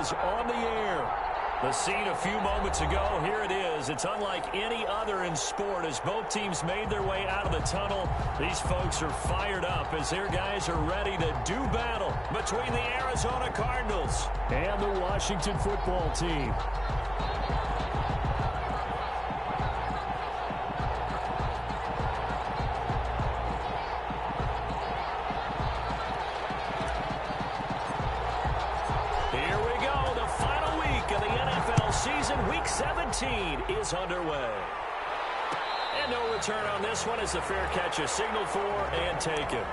is on the air. The scene a few moments ago, here it is. It's unlike any other in sport as both teams made their way out of the tunnel. These folks are fired up as their guys are ready to do battle between the Arizona Cardinals and the Washington football team. Week 17 is underway. And no return on this one as the fair catch is signaled for and taken.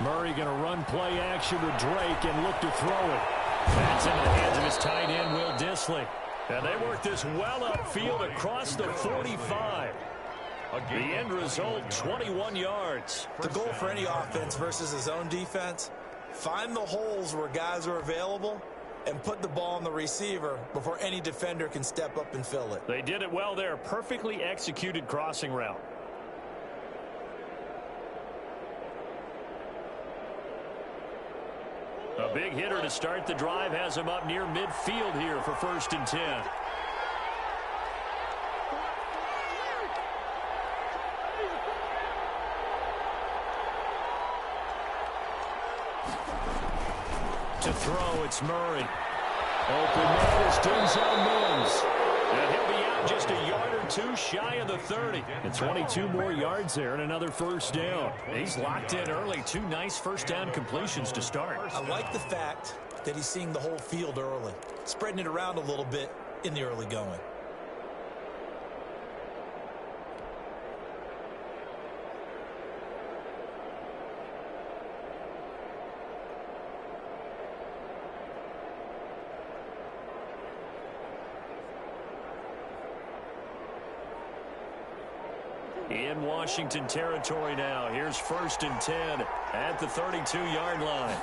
Murray going to run play action with Drake and look to throw it. That's into the hands of his tight end, Will Dissly. And they work this well upfield across the 45. The end result, 21 yards. The goal for any offense versus his own defense, find the holes where guys are available and put the ball on the receiver before any defender can step up and fill it. They did it well there. Perfectly executed crossing route. A big hitter to start the drive has him up near midfield here for 1st and 10. To throw, it's Murray. Open man is Denzel Mims. And he'll be out just a yard or two shy of the 30. And 22 more yards there and another first down. He's locked in early. 2 nice first down completions to start. I like the fact that he's seeing the whole field early, spreading it around a little bit in the early going. In Washington territory now. Here's 1st and 10 at the 32-yard line.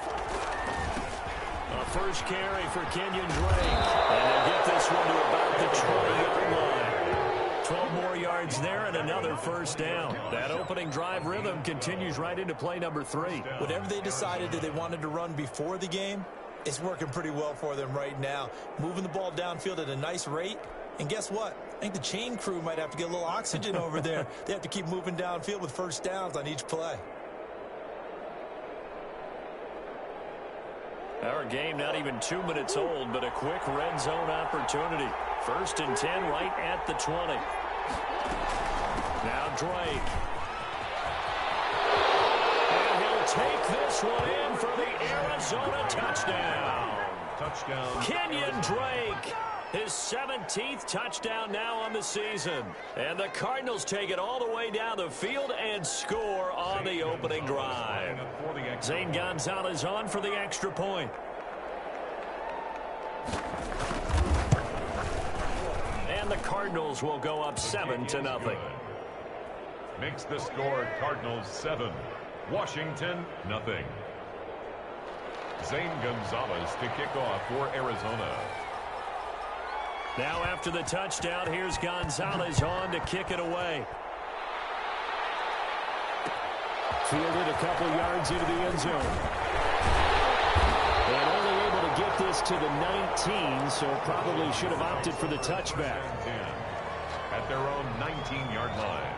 A first carry for Kenyon Drake. And they'll get this one to about the 20-yard line. 12 more yards there and another first down. That opening drive rhythm continues right into play number 3. Whatever they decided that they wanted to run before the game, it's working pretty well for them right now. Moving the ball downfield at a nice rate. And guess what? I think the chain crew might have to get a little oxygen over there. They have to keep moving downfield with first downs on each play. Our game not even 2 minutes old, but a quick red zone opportunity. 1st and 10 right at the 20. Now Drake. And he'll take this one in for the Arizona touchdown. Touchdown. Kenyon Drake. His 17th touchdown now on the season. And the Cardinals take it all the way down the field and score on the opening drive. Zane Gonzalez on for the extra point. And the Cardinals will go up 7-0. Makes the score Cardinals 7, Washington nothing. Zane Gonzalez to kick off for Arizona. Now after the touchdown, here's Gonzalez on to kick it away. Fielded a couple yards into the end zone. And only able to get this to the 19, so probably should have opted for the touchback. At their own 19-yard line.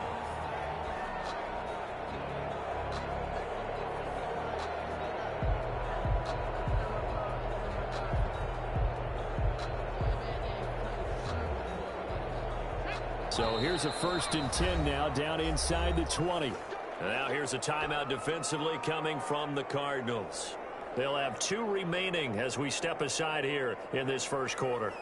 So here's a 1st and 10 now down inside the 20. Now here's a timeout defensively coming from the Cardinals. They'll have 2 remaining as we step aside here in this first quarter.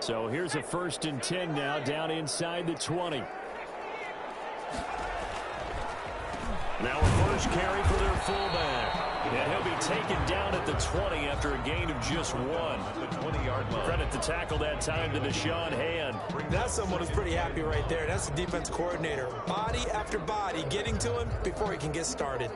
So here's a 1st and 10 now, down inside the 20. Now a first carry for their fullback. And he'll be taken down at the 20 after a gain of just 1. The 20-yard line. Credit the tackle that time to Deshaun Hand. That's someone who's pretty happy right there. That's the defense coordinator. Body after body getting to him before he can get started.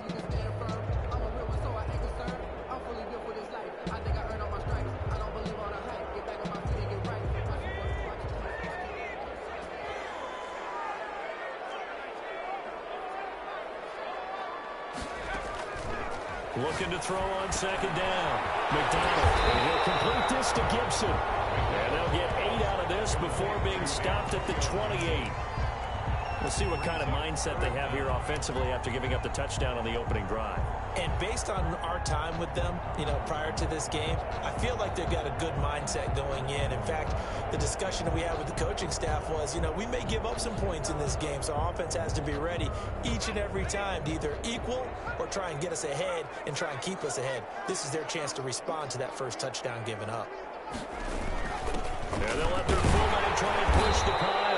Looking to throw on 2nd down. McDonald, and he'll complete this to Gibson. And they'll get 8 out of this before being stopped at the 28. We'll see what kind of mindset they have here offensively after giving up the touchdown on the opening drive. And based on our time with them, prior to this game, I feel like they've got a good mindset going in. In fact, the discussion that we had with the coaching staff was, we may give up some points in this game, so our offense has to be ready each and every time to either equal or try and get us ahead and try and keep us ahead. This is their chance to respond to that first touchdown given up. And they'll let their fullback try and push the pile.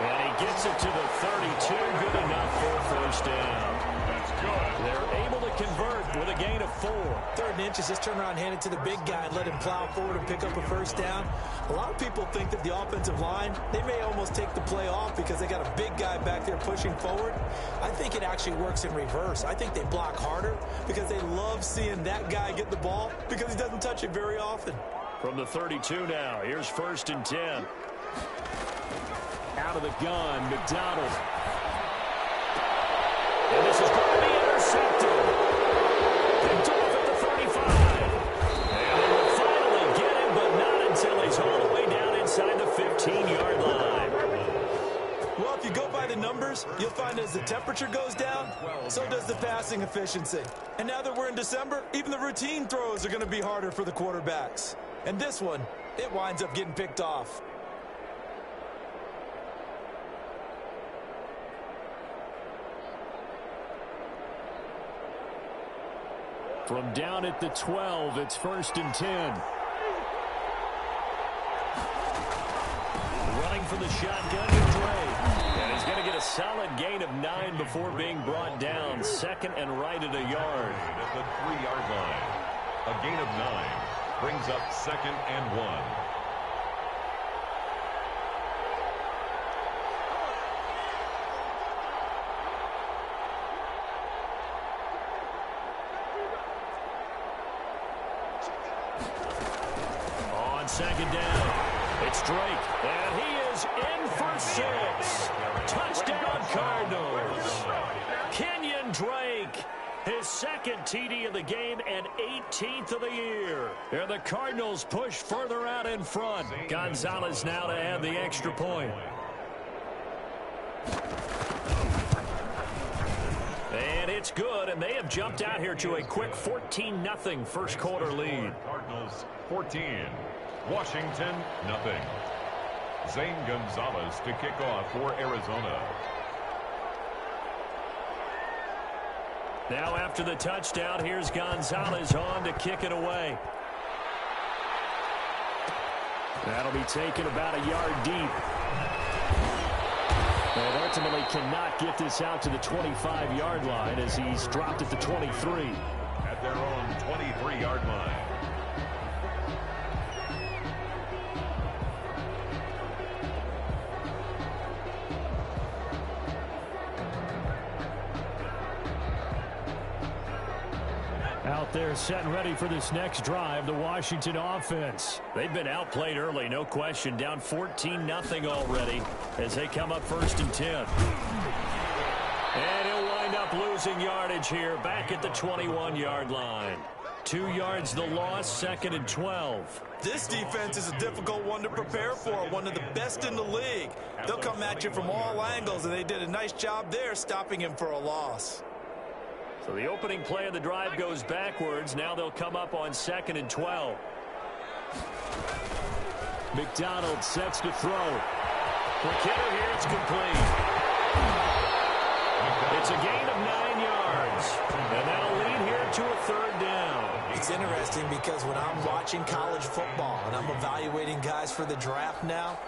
And he gets it to the 32. Good enough for a 1st down. That's good. They're able to convert with a gain of 4. 3rd and inches, just turn around, hand it to the big guy, and let him plow forward and pick up a 1st down. A lot of people think that the offensive line, they may almost take the play off because they got a big guy back there pushing forward. I think it actually works in reverse. I think they block harder because they love seeing that guy get the ball because he doesn't touch it very often. From the 32 now, here's 1st and 10. Out of the gun, McDonald. And this is going to be intercepted. Picked off at the 35. And they will finally get him, but not until he's all the way down inside the 15-yard line. Well, if you go by the numbers, you'll find as the temperature goes down, so does the passing efficiency. And now that we're in December, even the routine throws are going to be harder for the quarterbacks. And this one, it winds up getting picked off. From down at the 12, it's 1st and 10. Running for the shotgun to Dre. And he's going to get a solid gain of 9 before being brought down. 2nd and right at a yard. At the 3-yard line. A gain of 9 brings up 2nd and 1. On 2nd down, it's Drake, and he is in for 6. Touchdown, Cardinals. Kenyon Drake, his 2nd TD of the game and 18th of the year. And the Cardinals push further out in front. Gonzalez now to add the extra point. And it's good, and they have jumped out here to a quick 14-0 first quarter lead. Cardinals 14, Washington nothing. Zane Gonzalez to kick off for Arizona. Now after the touchdown, here's Gonzalez on to kick it away. That'll be taken about a yard deep. And ultimately cannot get this out to the 25-yard line as he's dropped at the 23. At their own 23-yard line. Out there set and ready for this next drive, the Washington offense. They've been outplayed early, no question. Down 14-0 already as they come up 1st and 10. And he'll wind up losing yardage here back at the 21-yard line. 2 yards the loss, 2nd and 12. This defense is a difficult one to prepare for, one of the best in the league. They'll come at you from all angles, and they did a nice job there stopping him for a loss. So the opening play of the drive goes backwards. Now they'll come up on 2nd and 12. McDonald sets to throw. McKinnon here, it's complete. It's a gain of 9 yards. And they'll lead here to a 3rd down. league's interesting because when I'm watching college football and I'm evaluating guys for the draft now,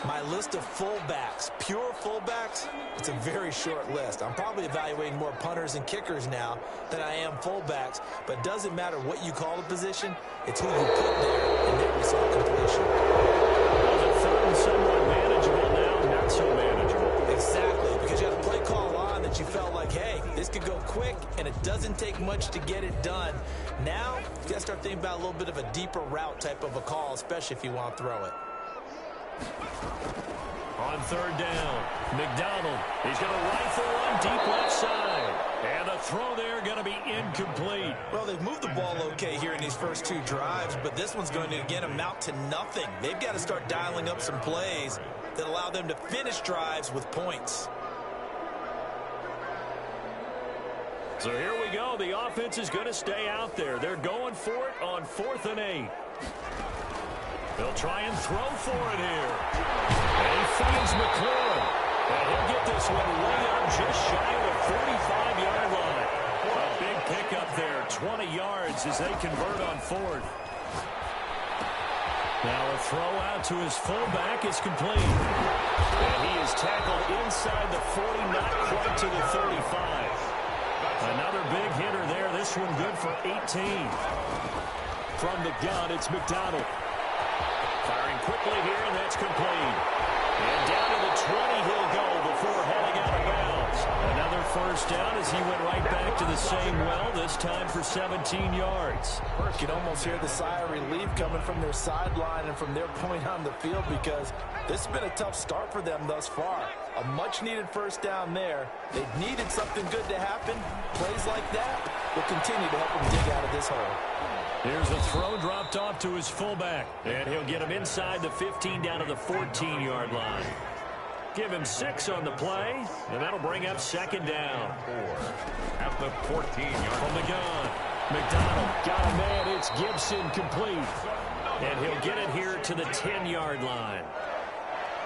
my list of fullbacks, pure fullbacks, it's a very short list. I'm probably evaluating more punters and kickers now than I am fullbacks, but it doesn't matter what you call the position, it's who you put there, and there we saw completion. The third and somewhat manageable now, not so manageable. Exactly, because you had a play call on that you felt like, hey, this could go quick, and it doesn't take much to get it done. Now, you got to start thinking about a little bit of a deeper route type of a call, especially if you want to throw it. On third down, McDonald. He's going to rifle one deep left side. And the throw there going to be incomplete. Well, they've moved the ball okay here in these first two drives, but this one's going to, again, amount to nothing. They've got to start dialing up some plays that allow them to finish drives with points. So here we go. The offense is going to stay out there. They're going for it on 4th and 8. They'll try and throw for it here. And he finds McLaurin. And he'll get this one way up just shy of the 45-yard line. A big pickup there, 20 yards as they convert on 4th. Now a throw out to his fullback is complete. And he is tackled inside the 40, not quite to the 35. Another big hitter there. This one good for 18. From the gun, it's McDonald. Firing quickly here, and that's complete. And down to the 20 he'll go before heading out of bounds. Another first down as he went right back to the same well, this time for 17 yards. You can almost hear the sigh of relief coming from their sideline and from their point on the field because this has been a tough start for them thus far. A much-needed first down there. They've needed something good to happen. Plays like that will continue to help them dig out of this hole. Here's a throw dropped off to his fullback. And he'll get him inside the 15 down to the 14-yard line. Give him 6 on the play, and that'll bring up second down. 4 at the 14-yard. From the gun, McDonald got a man. It's Gibson complete. And he'll get it here to the 10-yard line.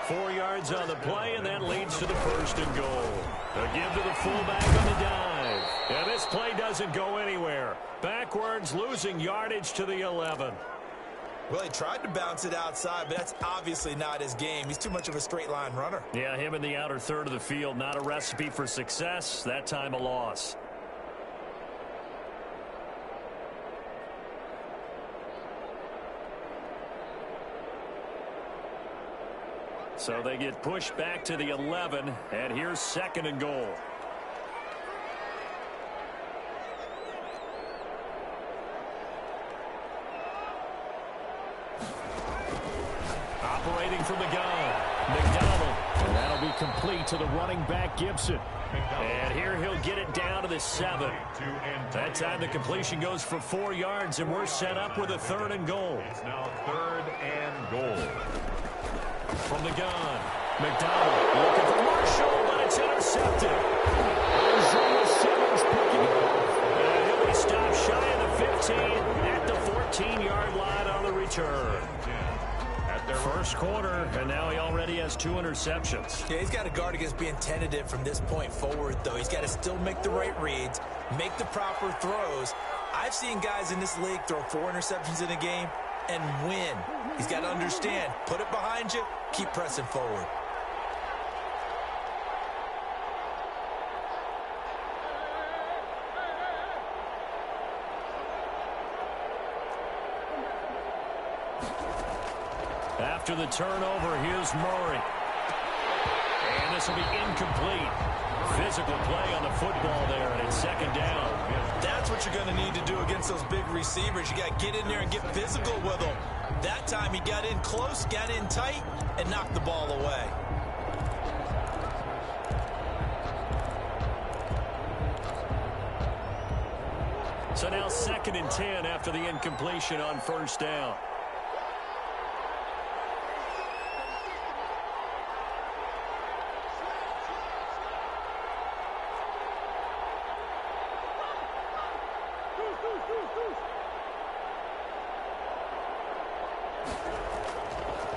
4 yards on the play, and that leads to the 1st and goal. A give to the fullback on the dive. And this play doesn't go anywhere. Backwards, losing yardage to the 11. Well, he tried to bounce it outside, but that's obviously not his game. He's too much of a straight-line runner. Yeah, him in the outer third of the field, not a recipe for success. That time a loss. So they get pushed back to the 11, and here's 2nd and goal. Operating from the gun, McDonald. And that'll be complete to the running back, Gibson. And here he'll get it down to the 7. That time the completion goes for 4 yards, and we're set up with a 3rd and goal. It's now 3rd and goal. From the gun, McDonald looking for Marshall, but it's intercepted. Isaiah Simmons picking it up. And he'll be stopped shy of the 15 at the 14-yard line on the return. First quarter, and now he already has 2 interceptions. Yeah, he's got to guard against being tentative from this point forward, though. He's got to still make the right reads, make the proper throws. I've seen guys in this league throw 4 interceptions in a game and win. He's got to understand, put it behind you, keep pressing forward. After the turnover, here's Murray. And this will be incomplete. Physical play on the football there, and it's 2nd down. That's what you're going to need to do against those big receivers. You got to get in there and get physical with them. That time he got in close, got in tight, and knocked the ball away. So now 2nd and 10 after the incompletion on 1st down.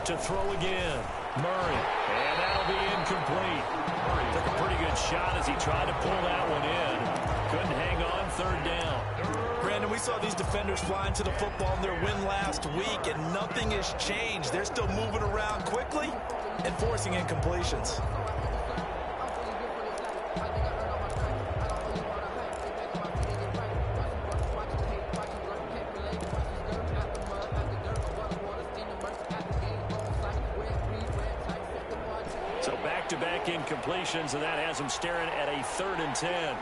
To throw again, Murray, and that'll be incomplete. Murray took a pretty good shot as he tried to pull that one in. Couldn't hang on, third down. Brandon, we saw these defenders flying to the football in their win last week, and nothing has changed. They're still moving around quickly and forcing incompletions. So back-to-back incompletions, and that has them staring at a 3rd and 10.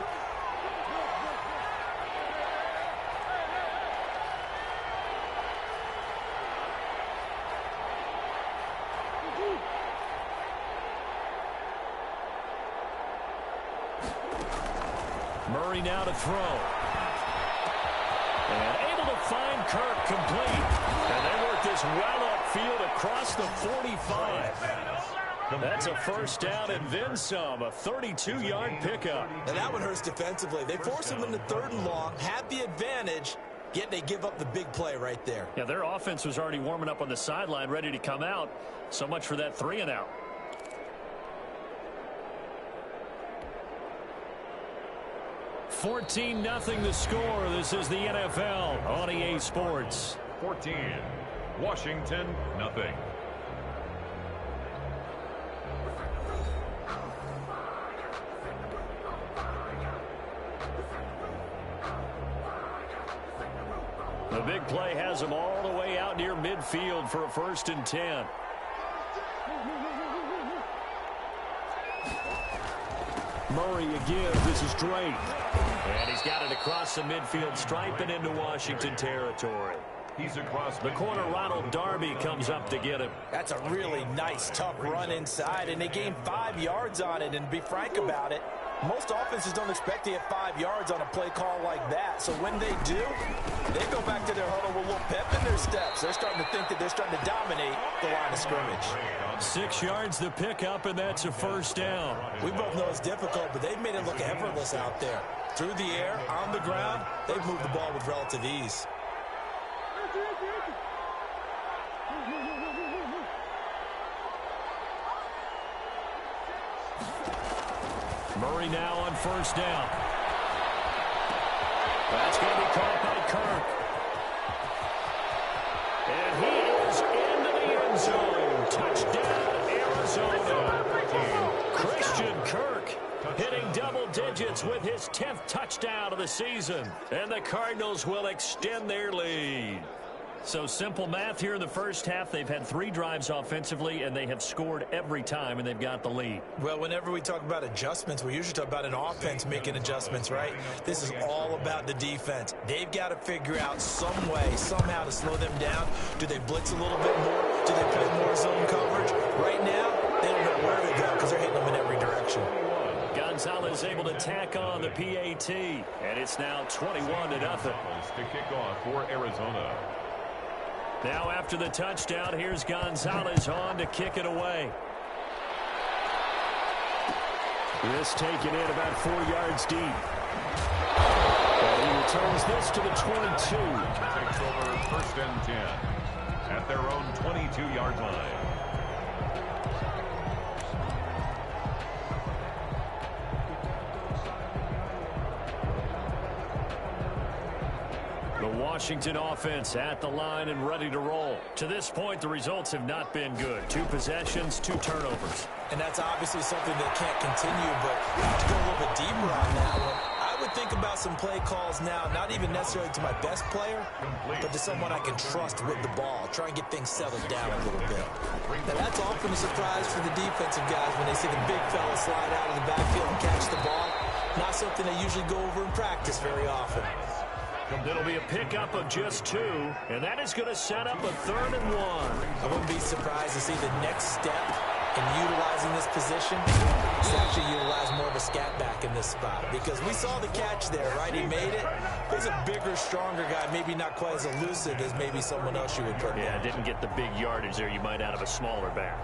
Murray now to throw. And able to find Kirk complete. And they work this well upfield across the 45. That's a first down and then some. A 32-yard pickup. And that one hurts defensively. They force him into 3rd and long, had the advantage, yet they give up the big play right there. Yeah, their offense was already warming up on the sideline, ready to come out. So much for that 3 and out. $14-0 the score. This is the NFL on EA Sports. 14, Washington, nothing. The big play has them all the way out near midfield for a 1st and 10. Murray again. This is Drake. And he's got it across the midfield stripe and into Washington territory. He's across the corner. Ronald Darby comes up to get him. That's a really nice, tough run inside, and they gained 5 yards on it. And to be frank about it, most offenses don't expect to get 5 yards on a play call like that. So when they do, they go back to their huddle with a little pep in their steps. They're starting to think that they're starting to dominate the line of scrimmage. 6 yards the pickup, and that's a first down. We both know it's difficult, but they've made it look effortless out there. Through the air, on the ground, they've moved the ball with relative ease. Murray now on first down. That's going to be caught by Kirk. And he is into the end zone. Touchdown, Arizona. Christian Kirk hitting double digits with his 10th touchdown of the season. And the Cardinals will extend their lead. So simple math here in the first half. They've had 3 drives offensively, and they have scored every time, and they've got the lead. Well, whenever we talk about adjustments, we usually talk about an offense making adjustments, right? This is all about the defense. They've got to figure out some way, somehow to slow them down. Do they blitz a little bit more? Do they play more zone coverage? Right now, they don't know where to go because they're hitting them in every direction. Gonzalez able to tack on the PAT, and it's now 21-0. To kick off for Arizona. Now after the touchdown, here's Gonzalez on to kick it away. This taken in about 4 yards deep. And he returns this to the 22. Takes over 1st and 10 at their own 22-yard line. The Washington offense at the line and ready to roll. To this point, the results have not been good. 2 possessions, 2 turnovers. And that's obviously something that can't continue, but to go a little bit deeper on that one, I would think about some play calls now, not even necessarily to my best player, but to someone I can trust with the ball. Try and get things settled down a little bit. Now, that's often a surprise for the defensive guys when they see the big fella slide out of the backfield and catch the ball. Not something they usually go over in practice very often. It'll be a pickup of just 2, and that is going to set up a 3rd and 1. I wouldn't be surprised to see the next step in utilizing this position is actually utilize more of a scat back in this spot, because we saw the catch there, right? He made it. He's a bigger, stronger guy, maybe not quite as elusive as maybe someone else you would put Yeah, down. didn't get the big yardage there you might out of a smaller back.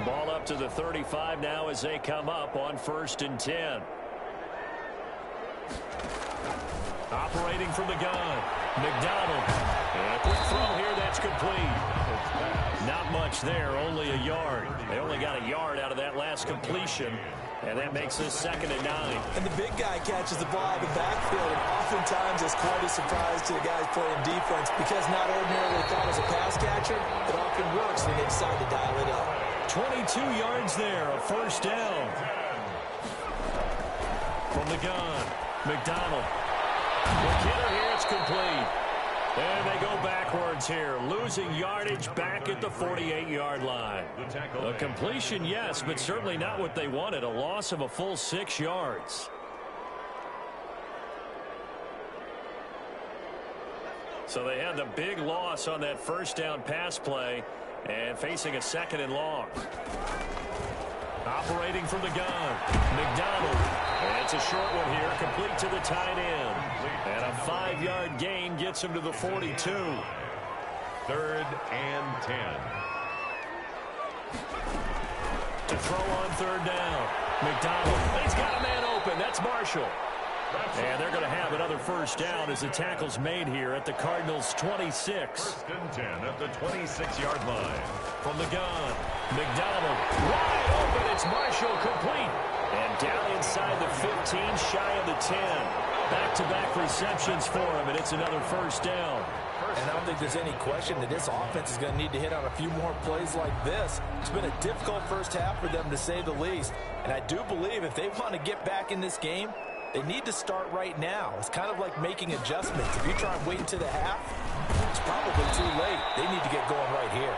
Ball up to the 35 now as they come up on 1st and 10. Operating from the gun. McDonald. And a quick throw here that's complete. Not much there, only a yard. They only got a yard out of that last completion, and that makes this 2nd and 9. And the big guy catches the ball out of the backfield, and oftentimes it's quite a surprise to the guys playing defense because not ordinarily thought as a pass catcher, it often works when they decide to dial it up. 22 yards there, a 1st down. From the gun, McDonald. McKinnon here, it's complete. And they go backwards here, losing yardage back at the 48-yard line. A completion, yes, but certainly not what they wanted, a loss of a full 6 yards. So they had the big loss on that 1st down pass play and facing a 2nd and long. Operating from the gun, McDonald. And it's a short one here, complete to the tight end. And a 5-yard gain gets him to the 42. 3rd and 10. To throw on 3rd down, McDonald. He's got a man open. That's Marshall. And they're going to have another 1st down as the tackle's made here at the Cardinals' 26. 1st and 10 at the 26-yard line. From the gun, McDonald. Wide open. It's Marshall, complete. And down inside the 15, shy of the 10. Back-to-back receptions for him, and it's another 1st down. And I don't think there's any question that this offense is going to need to hit on a few more plays like this. It's been a difficult 1st half for them, to say the least. And I do believe if they want to get back in this game, they need to start right now. It's kind of like making adjustments. If you try and wait until the half, it's probably too late. They need to get going right here.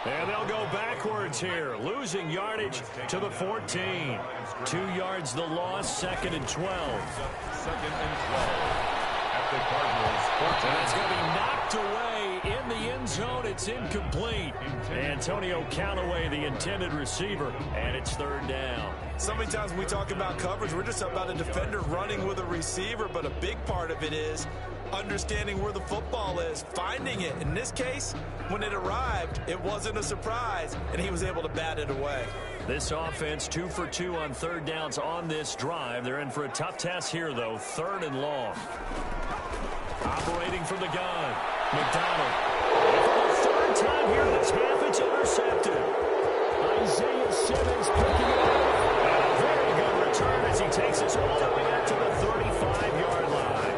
And they'll go backwards here, losing yardage to the 14. 2 yards the loss, 2nd and 12. 2nd and 12 at the Cardinals' 14. And it's going to be knocked away in the end zone. It's incomplete. Antonio Callaway, the intended receiver, and it's 3rd down. So many times when we talk about coverage, we're just about a defender running with a receiver, but a big part of it is understanding where the football is, finding it. In this case, when it arrived, it wasn't a surprise, and he was able to bat it away. This offense 2 for 2 on 3rd downs on this drive. They're in for a tough task here, though, 3rd and long. Operating from the gun, McDonald. And for the 3rd time here in this half, it's intercepted. Isaiah Simmons picking it up. And a very good return as he takes us all the way up to the 35-yard line.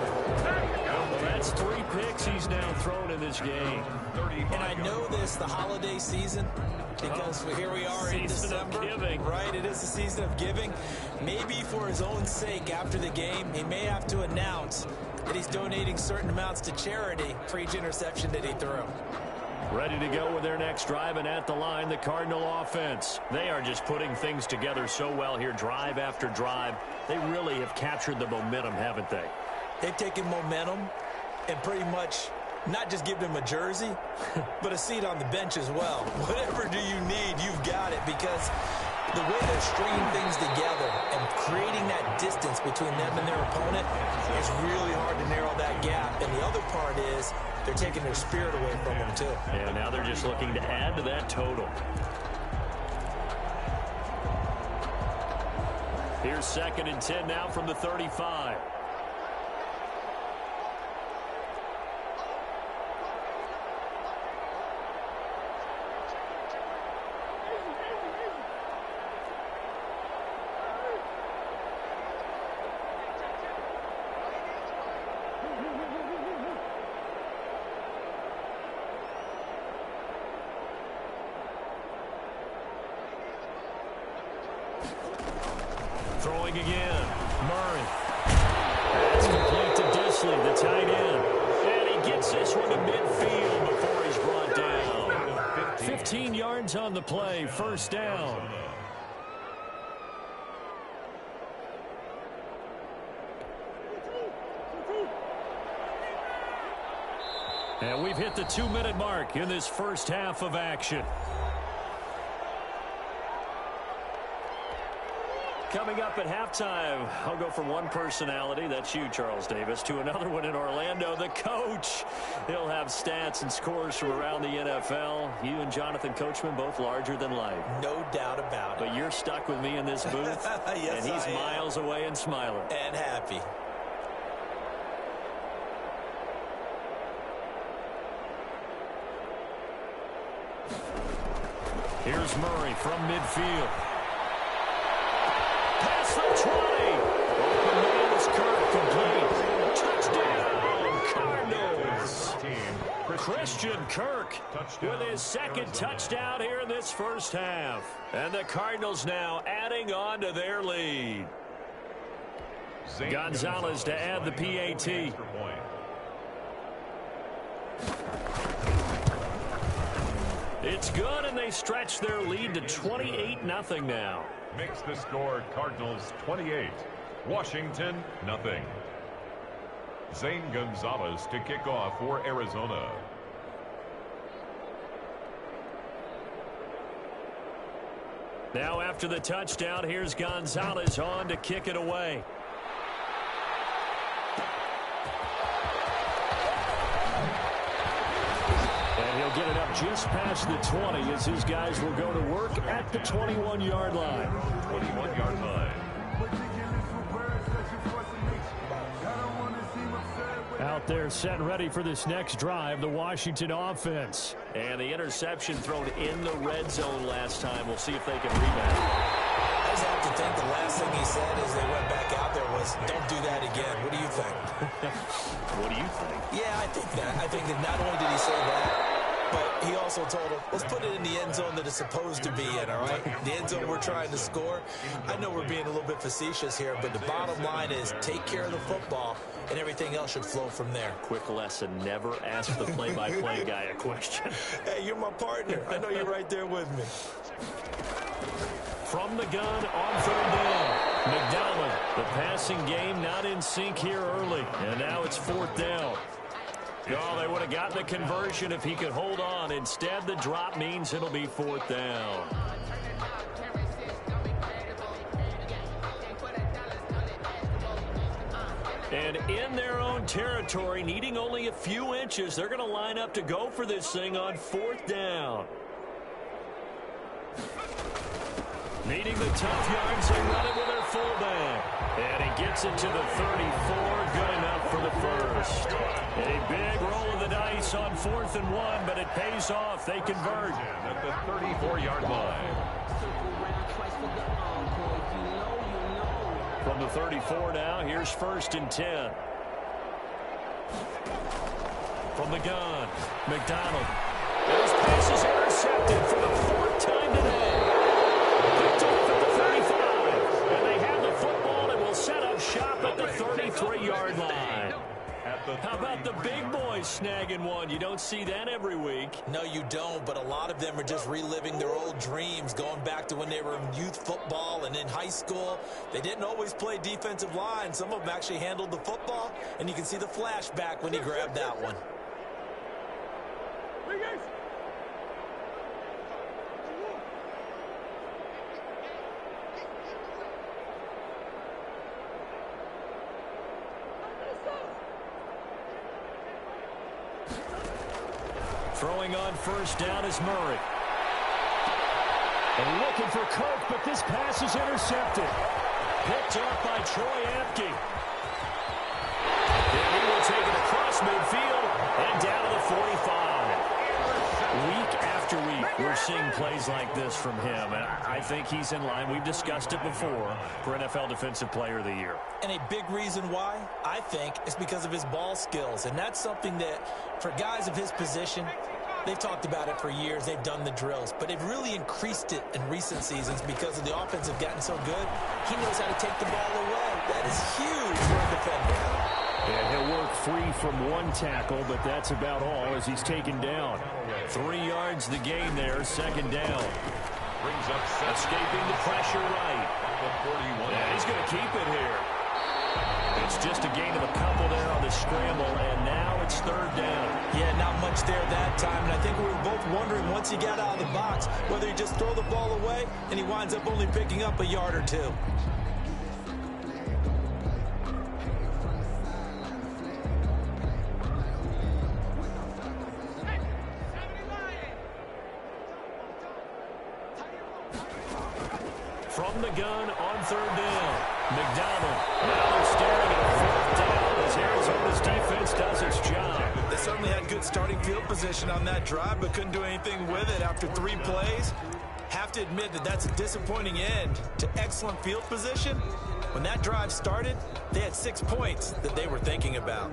Well, that's 3 picks he's now thrown in this game. And I know this, the holiday season, because here we are in December. Season of giving. Right, it is the season of giving. Maybe for his own sake after the game, he may have to announce that he's donating certain amounts to charity for each interception that he threw. Ready to go with their next drive, and at the line, the Cardinal offense. They are just putting things together so well here, drive after drive. They really have captured the momentum, haven't they? They've taken momentum and pretty much not just given him a jersey, but a seat on the bench as well. Whatever do you need, you've got it, because the way they're stringing things together and creating that distance between them and their opponent is really hard to narrow that gap. And the other part is they're taking their spirit away from them, too. Yeah, now they're just looking to add to that total. Here's 2nd and 10 now from the 35. Throwing again. Murray. That's complete to Disley, the tight end. And he gets this one to midfield before he's brought down. 15 yards on the play, 1st down. And we've hit the 2-minute mark in this 1st half of action. Coming up at halftime, I'll go from one personality, that's you, Charles Davis, to another one in Orlando, the coach. He'll have stats and scores from around the NFL. You and Jonathan Coachman, both larger than life. No doubt about it. But you're stuck with me in this booth, yes, and he's miles away and smiling. And happy. Here's Murray from midfield. Past the 20. Open man is Kirk, complete. Touchdown, Cardinals. Christian Kirk with his second touchdown here in this first half. And the Cardinals now adding on to their lead. Gonzalez to add the PAT. It's good, and they stretch their lead to 28-0 now. Makes the score Cardinals 28, Washington nothing. Zane Gonzalez to kick off for Arizona. Now after the touchdown, here's Gonzalez on to kick it away. And he'll get it up just past the 20 as his guys will go to work at the 21-yard line. 21-yard line. Out there set and ready for this next drive, the Washington offense. And the interception thrown in the red zone last time. We'll see if they can rebound. I just have to think the last thing he said as they went back out there was, don't do that again. What do you think? What do you think? Yeah, I think that. I think that not only did he say that, but he also told him, let's put it in the end zone that it's supposed to be in, all right? The end zone we're trying to score. I know we're being a little bit facetious here, but the bottom line is take care of the football, and everything else should flow from there. Quick lesson, never ask the play-by-play guy a question. Hey, you're my partner. I know you're right there with me. From the gun on third down. McDonald, the passing game not in sync here early. And now it's fourth down. Oh, they would have gotten the conversion if he could hold on. Instead, the drop means it'll be fourth down. And in their own territory, needing only a few inches, they're going to line up to go for this thing on fourth down. Needing the tough yards, they run it with their fullback. And he gets it to the 34, good enough for the first. A big roll of the dice on 4th and 1, but it pays off. They convert. At the 34-yard line. From the 34 now, here's 1st and 10. From the gun, McDonald. Those passes intercepted for the 4th time today. Picked off at the 35. And they have the football and will set up shop at the 33-yard line. How about the big boys snagging one? You don't see that every week. No, you don't, but a lot of them are just reliving their old dreams, going back to when they were in youth football and in high school. They didn't always play defensive line. Some of them actually handled the football, and you can see the flashback when he grabbed that one. Throwing on first down is Murray. And looking for Kirk, but this pass is intercepted. Picked up by Troy Apke. And he will take it across midfield and down to the 45. Week after week, we're seeing plays like this from him. And I think he's in line. We've discussed it before for NFL Defensive Player of the Year. And a big reason why, I think, is because of his ball skills. And that's something that, for guys of his position, they've talked about it for years. They've done the drills. But they've really increased it in recent seasons because of the offense have gotten so good. He knows how to take the ball away. That is huge for a defender. And he'll work free from one tackle, but that's about all as he's taken down. 3 yards the gain there, second down. Brings up escaping the pressure right. Yeah, he's going to keep it here. It's just a gain of a couple there on the scramble, and now it's third down. Yeah, not much there that time, and I think we were both wondering once he got out of the box whether he just throw the ball away, and he winds up only picking up a yard or two. From the gun on third down, McDonald. Now they're staring at fourth down as Arizona's defense does its job. They certainly had good starting field position on that drive, but couldn't do anything with it after 3 plays. Have to admit that that's a disappointing end to excellent field position. When that drive started, they had 6 points that they were thinking about.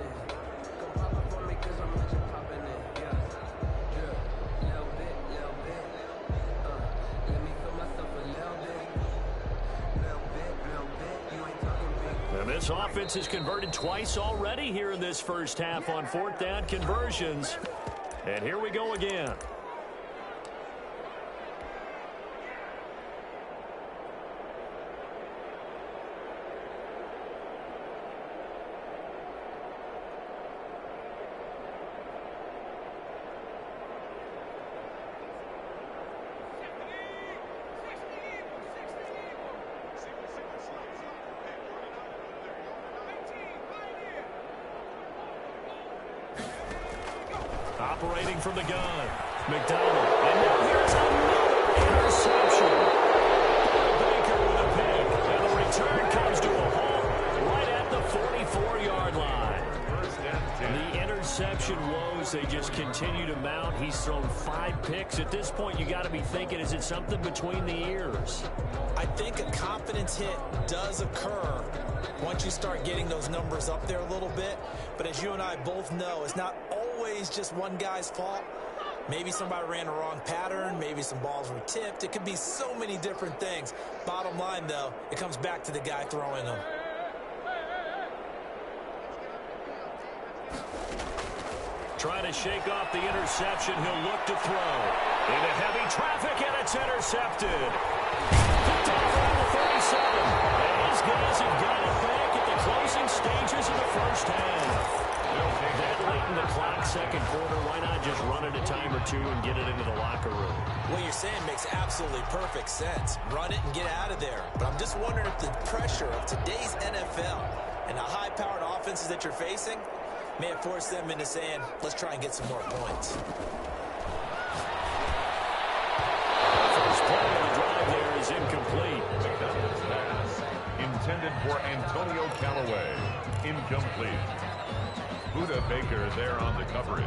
And this offense has converted twice already here in this first half on 4th down conversions. And here we go again. Operating from the gun, McDonald. And now here's another interception. Baker with a pick. And the return comes to a halt right at the 44-yard line. The interception woes, they just continue to mount. He's thrown 5 picks. At this point, you got to be thinking, is it something between the ears? I think a confidence hit does occur once you start getting those numbers up there a little bit. But as you and I both know, it's not always just one guy's fault. Maybe somebody ran a wrong pattern. Maybe some balls were tipped. It could be so many different things. Bottom line, though, it comes back to the guy throwing them. Trying to shake off the interception. He'll look to throw. Into heavy traffic, and it's intercepted. Picked off around the 37. And his guys have got it back at the closing stages of the first half. That late in the clock, second quarter, why not just run it a time or two and get it into the locker room? What you're saying makes absolutely perfect sense. Run it and get out of there. But I'm just wondering if the pressure of today's NFL and the high-powered offenses that you're facing may have forced them into saying, let's try and get some more points. First play of the drive there is incomplete. Pass intended for Antonio Callaway. Incomplete. Buda Baker there on the coverage.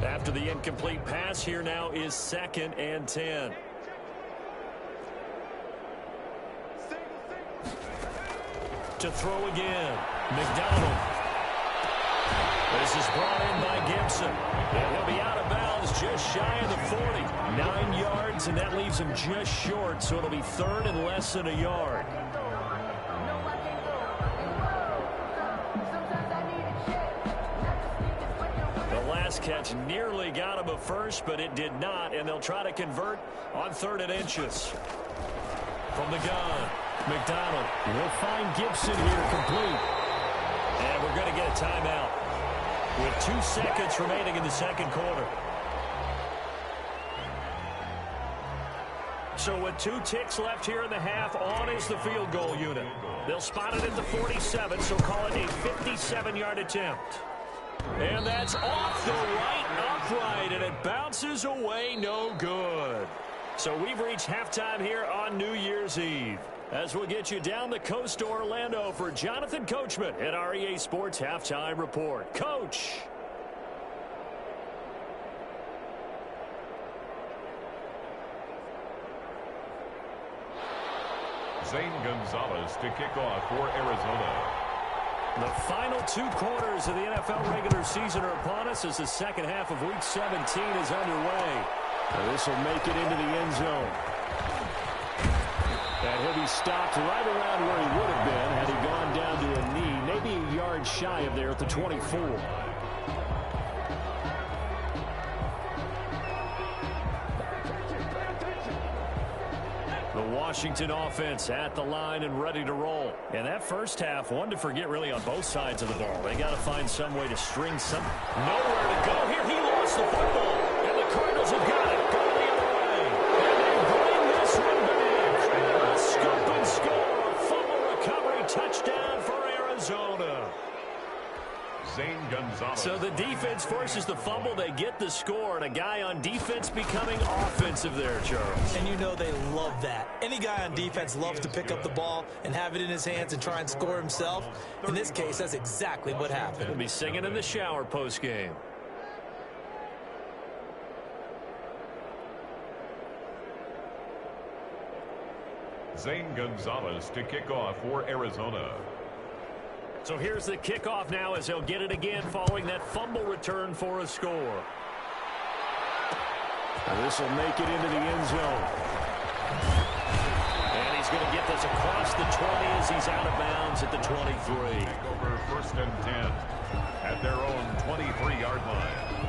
After the incomplete pass, here now is 2nd and 10. To throw again, McDonald. This is brought in by Gibson. And he'll be out of bounds just shy of the 40. 9 yards, and that leaves him just short, so it'll be 3rd and less than a yard. The last catch nearly got him a first, but it did not, and they'll try to convert on 3rd and inches. From the gun, McDonald will find Gibson here complete. And we're going to get a timeout with 2 seconds remaining in the second quarter. So with 2 ticks left here in the half, on is the field goal unit. They'll spot it at the 47, so call it a 57-yard attempt. And that's off the right upright, and it bounces away no good. So we've reached halftime here on New Year's Eve. As we'll get you down the coast to Orlando for Jonathan Coachman at our EA Sports Halftime Report. Coach. Zane Gonzalez to kick off for Arizona. The final 2 quarters of the NFL regular season are upon us as the second half of Week 17 is underway. This will make it into the end zone. And he'll be stopped right around where he would have been had he gone down to a knee, maybe a yard shy of there at the 24. The Washington offense at the line and ready to roll. And that first half, one to forget really on both sides of the ball. They got to find some way to string some. Nowhere to go here. He lost the football. And the Cardinals have got it. Go the other way. And they bring this one back. A scoop and score. A fumble recovery touchdown for Arizona. Zane Gonzalez Gonzalez. So the defense forces the fumble. They get the score, and a guy on defense becoming offensive there, Charles. And you know they love that. Any guy on defense loves to pick up the ball and have it in his hands and try and score himself. In this case, that's exactly what happened. He'll be singing in the shower post-game. Zane Gonzalez to kick off for Arizona. So here's the kickoff now as he'll get it again following that fumble return for a score. This will make it into the end zone. And he's going to get this across the 20 as he's out of bounds at the 23. Over 1st and 10 at their own 23-yard line.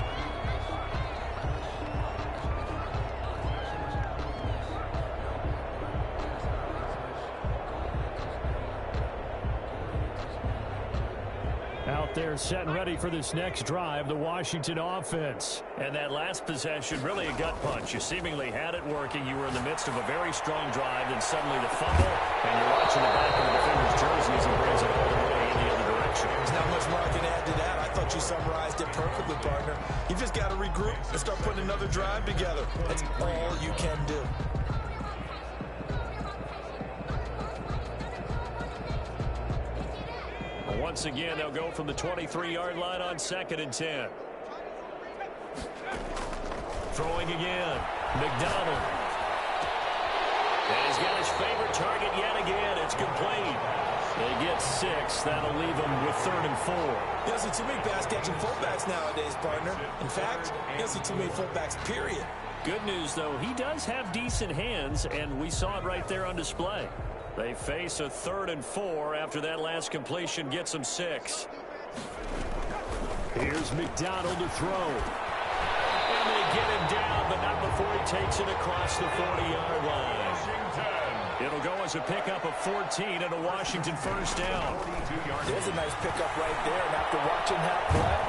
Out there set and ready for this next drive, the Washington offense. And that last possession, really a gut punch. You seemingly had it working. You were in the midst of a very strong drive, then suddenly the fumble, and you're watching the back of the defender's jersey as he brings it all the way in the other direction. There's not much more I can add to that. I thought you summarized it perfectly, partner. You just got to regroup and start putting another drive together. That's all you can do. Once again, they'll go from the 23-yard line on 2nd and 10. Throwing again. McDonald. And he's got his favorite target yet again. It's complete. They get 6. That'll leave them with 3rd and 4. You don't see too many pass-catching fullbacks nowadays, partner. In fact, you don't see too many fullbacks, period. Good news, though, he does have decent hands, and we saw it right there on display. They face a 3rd and 4 after that last completion gets them 6. Here's McDonald to throw. And they get him down, but not before he takes it across the 40-yard line. It'll go as a pickup of 14 and a Washington first down. There's a nice pickup right there, and after watching that play,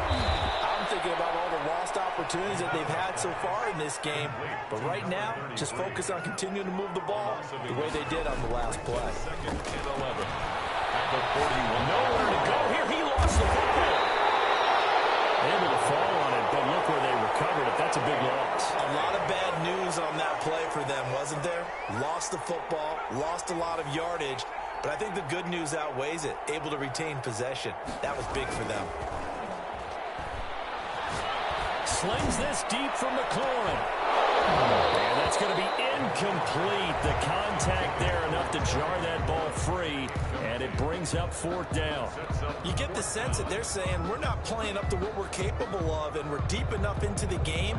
I'm thinking about all the lost opportunities that they've had so far in this game. But right now, just focus on continuing to move the ball the way they did on the last play. 2nd and 11 at the 41. Nowhere to go here. He lost the football. Able to fall on it, but look where they recovered it. That's a big loss. A lot of bad news on that play for them, wasn't there? Lost the football, lost a lot of yardage, but I think the good news outweighs it. Able to retain possession. That was big for them. Slings this deep from McLaurin. And that's going to be incomplete. The contact there enough to jar that ball free, and it brings up 4th down. You get the sense that they're saying we're not playing up to what we're capable of, and we're deep enough into the game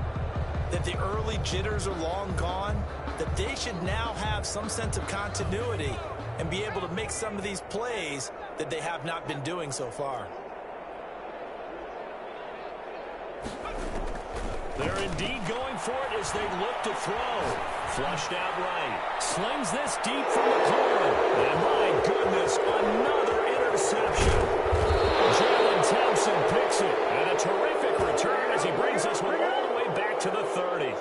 that the early jitters are long gone, that they should now have some sense of continuity and be able to make some of these plays that they have not been doing so far. They're indeed going for it as they look to throw. Flushed out right. Slings this deep from McLaurin. And my goodness, another interception. Jalen Thompson picks it. And a terrific return as he brings this one all the way back to the 30.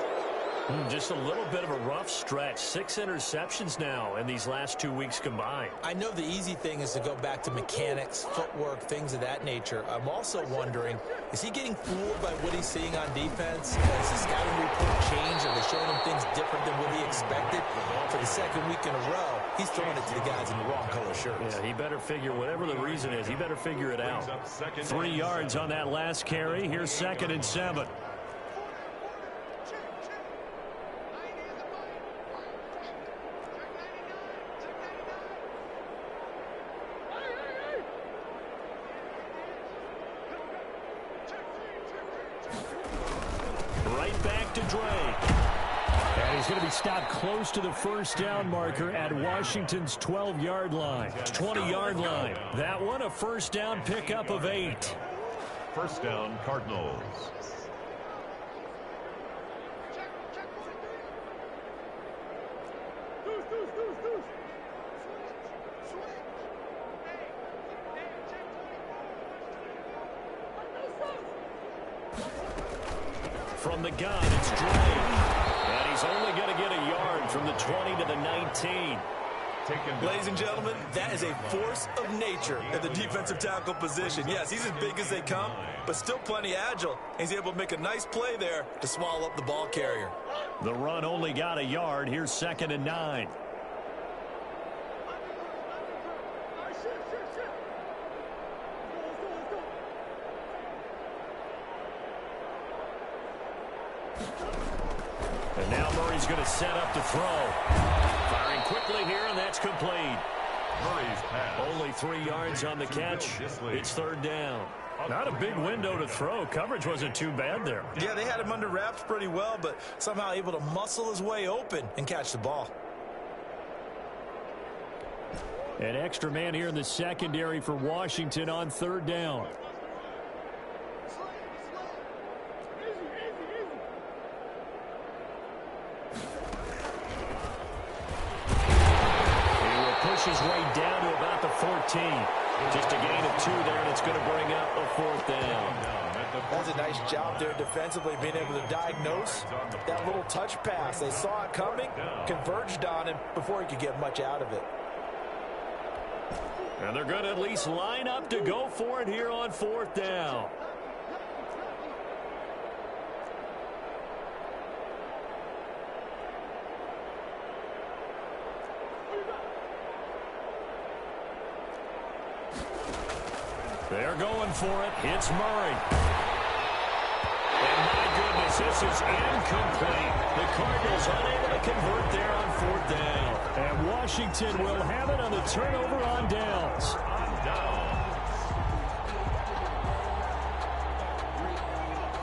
Just a little bit of a rough stretch. 6 interceptions now in these last 2 weeks combined. I know the easy thing is to go back to mechanics, footwork, things of that nature. I'm also wondering, is he getting fooled by what he's seeing on defense? Has the scouting report changed? Are they showing him things different than what he expected? For the 2nd week in a row, he's throwing it to the guys in the wrong color shirts. Yeah, he better figure, whatever the reason is, he better figure it out. 3 yards on that last carry. Here's 2nd and 7. To Drake. And he's going to be stopped close to the first down marker at Washington's 12-yard line. 20-yard line. That one, a first down pickup of 8. First down, Cardinals. From the gun, it's Drake. And he's only going to get a yard from the 20 to the 19. taken. Ladies and gentlemen, that is a force of nature in the defensive tackle position. Yes, he's as big as they come, but still plenty agile. He's able to make a nice play there to swallow up the ball carrier. The run only got a yard. Here's 2nd and 9. And now Murray's going to set up to throw. Firing quickly here, and that's complete. Murray's pass. Only 3 yards on the catch. It's 3rd down. Not a big window to throw. Coverage wasn't too bad there. Yeah, they had him under wraps pretty well, but somehow able to muscle his way open and catch the ball. An extra man here in the secondary for Washington on 3rd down. His way down to about the 14. Just a gain of 2 there, and it's going to bring up a 4th down. That's a nice job there defensively, being able to diagnose that little touch pass. They saw it coming, converged on him before he could get much out of it. And they're going to at least line up to go for it here on 4th down. They're going for it. It's Murray. And my goodness, this is incomplete. The Cardinals unable to convert there on 4th down. And Washington will have it on the turnover on downs.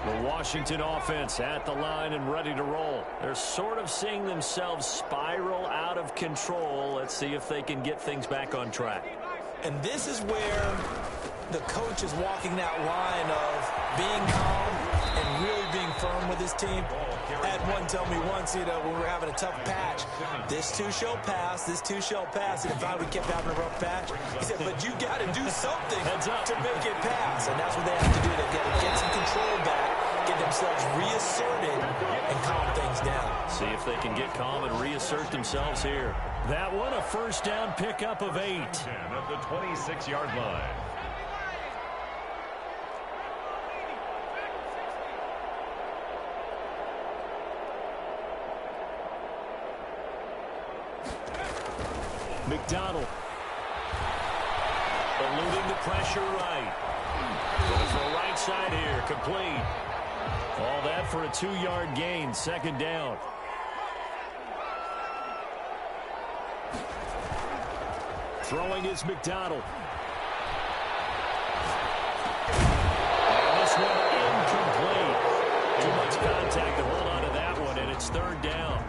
The Washington offense at the line and ready to roll. They're sort of seeing themselves spiral out of control. Let's see if they can get things back on track. And this is where the coach is walking that line of being calm and really being firm with his team. I had one tell me once, when we were having a tough patch, this too shall pass, this too shall pass. And if we kept having a rough patch, he said, but you got to do something to make it pass. And that's what they have to do. They've got to get some control back, get themselves reasserted, and calm things down. See if they can get calm and reassert themselves here. That one, a 1st down pickup of 8. 10 at the 26-yard line. McDonald. Eluding the pressure right. Goes for the right side here. Complete. All that for a 2-yard gain. 2nd down. Throwing is McDonald. And this one incomplete. Too much contact to hold on to that one, and it's 3rd down.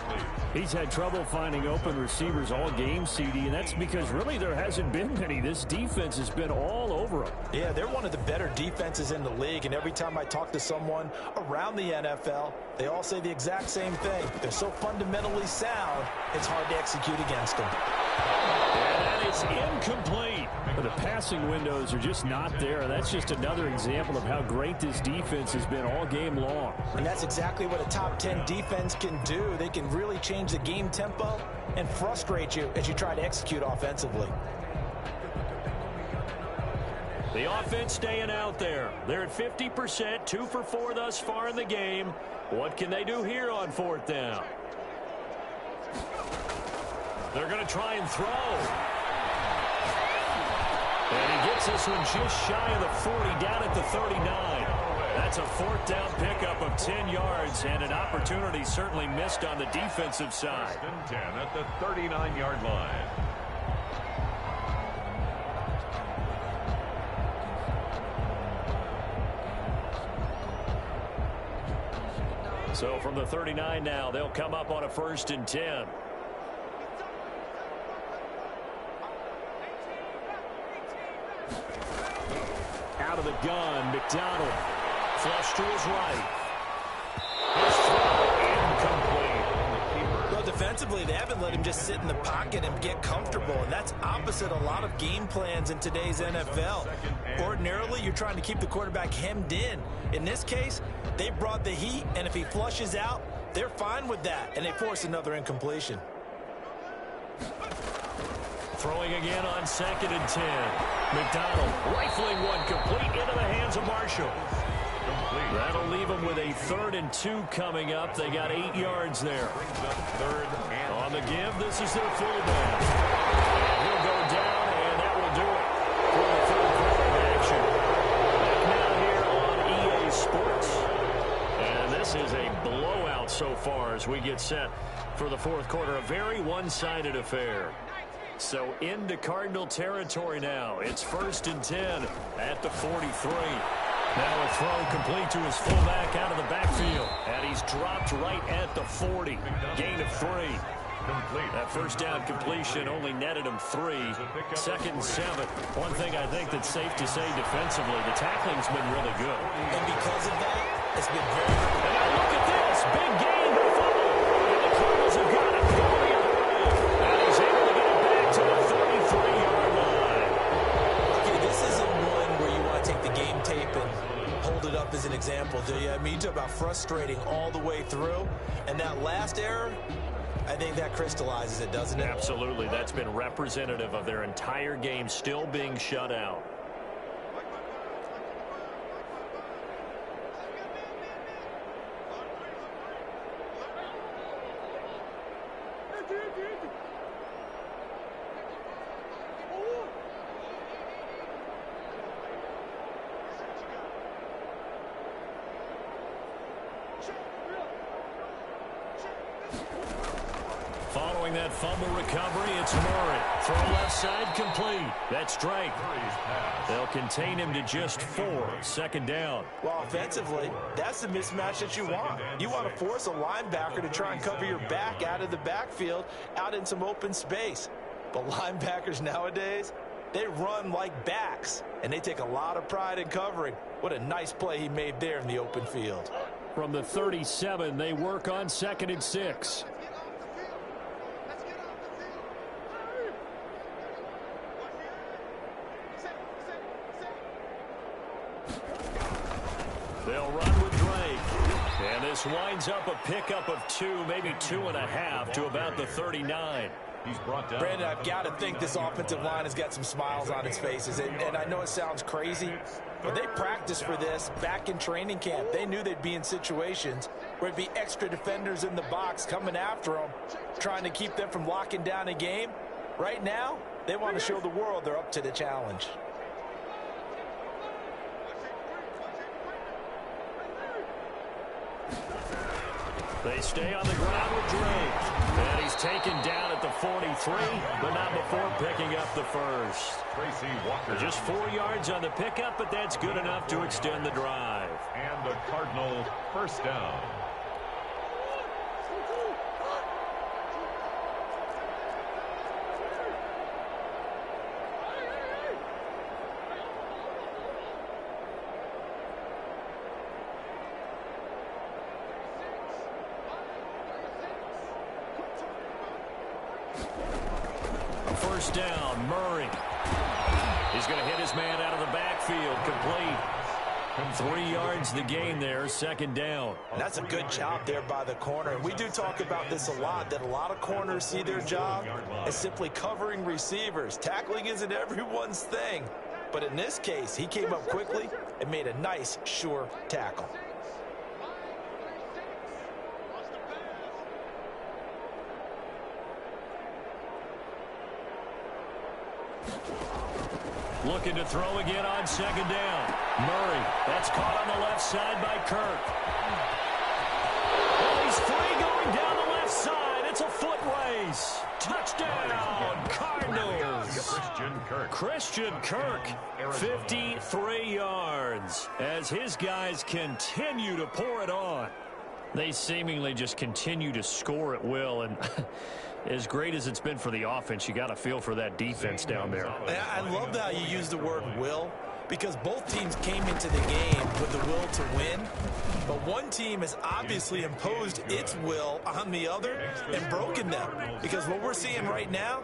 He's had trouble finding open receivers all game, CD, and that's because really there hasn't been many. This defense has been all over him. Yeah, they're one of the better defenses in the league, and every time I talk to someone around the NFL, they all say the exact same thing. They're so fundamentally sound, it's hard to execute against them. And that is incomplete. But the passing windows are just not there. That's just another example of how great this defense has been all game long. And that's exactly what a top 10 defense can do. They can really change the game tempo and frustrate you as you try to execute offensively. The offense staying out there. They're at 50%, 2 for 4 thus far in the game. What can they do here on 4th down? They're going to try and throw. And he gets this one just shy of the 40, down at the 39. That's a 4th down pickup of 10 yards, and an opportunity certainly missed on the defensive side. 1st and 10 at the 39-yard line. So from the 39 now, they'll come up on a 1st and 10. Out of the gun, McDonald. Flush to his right. His throw incomplete. Well, defensively, they haven't let him just sit in the pocket and get comfortable, and that's opposite a lot of game plans in today's NFL. Ordinarily, you're trying to keep the quarterback hemmed in. In this case, they brought the heat, and if he flushes out, they're fine with that, and they force another incompletion. Throwing again on 2nd and 10. McDonald rifling one complete into the hands of Marshall. That'll leave them with a 3rd and 2 coming up. They got 8 yards there. On the give, this is their fullback. And he'll go down, and that will do it for the 3rd quarter of action. Back now here on EA Sports. And this is a blowout so far as we get set for the 4th quarter. A very one-sided affair. So into Cardinal territory now. It's 1st and 10 at the 43. Now a throw complete to his fullback out of the backfield. And he's dropped right at the 40. Gain of 3. That first down completion only netted him 3. 2nd and 7. One thing I think that's safe to say defensively, the tackling's been really good. And because of that, it's been very good. And now look at this. Big gain. Fumble. And the Cardinals have got it going the other way. And he's able to get it back to the 33-yard line. Okay, this isn't one where you want to take the game tape and hold it up as an example, do you? I mean, you talk about frustrating all the way through. And that last error, I think that crystallizes it, doesn't it? Absolutely. That's been representative of their entire game still being shut out. Following that fumble recovery, it's Murray. Throw left side complete. That's Drake. They'll contain him to just 4. 2nd down. Well, offensively, that's the mismatch that you want. You want to force a linebacker to try and cover your back out of the backfield, out in some open space. But linebackers nowadays, they run like backs, and they take a lot of pride in covering. What a nice play he made there in the open field. From the 37, they work on 2nd and 6. They'll run with Drake. And this winds up a pickup of 2, maybe 2.5 to about the 39. He's brought down. Brandon, I've got to think this offensive line has got some smiles on its faces. And I know it sounds crazy, but they practiced for this back in training camp. They knew they'd be in situations where it'd be extra defenders in the box coming after them, trying to keep them from locking down a game. Right now, they want to show the world they're up to the challenge. They stay on the ground with Drake. And he's taken down at the 43, but not before picking up the first. Tracy Walker. Just 4 yards on the pickup, but that's good enough to extend the drive. And the Cardinal 1st down. First down, Murray. He's going to hit his man out of the backfield, complete. 3 yards the gain there, 2nd down. And that's a good job there by the corner. And we do talk about this a lot, that a lot of corners see their job as simply covering receivers. Tackling isn't everyone's thing. But in this case, he came up quickly and made a nice, sure tackle. Looking to throw again on 2nd down. Murray, that's caught on the left side by Kirk. Well, he's free going down the left side. It's a foot race. Touchdown, Cardinals. Christian Kirk, 53 yards, as his guys continue to pour it on. They seemingly just continue to score at will, and as great as it's been for the offense, you got to feel for that defense down there. I love how you use the word will, because both teams came into the game with the will to win, but one team has obviously imposed its will on the other and broken them, because what we're seeing right now,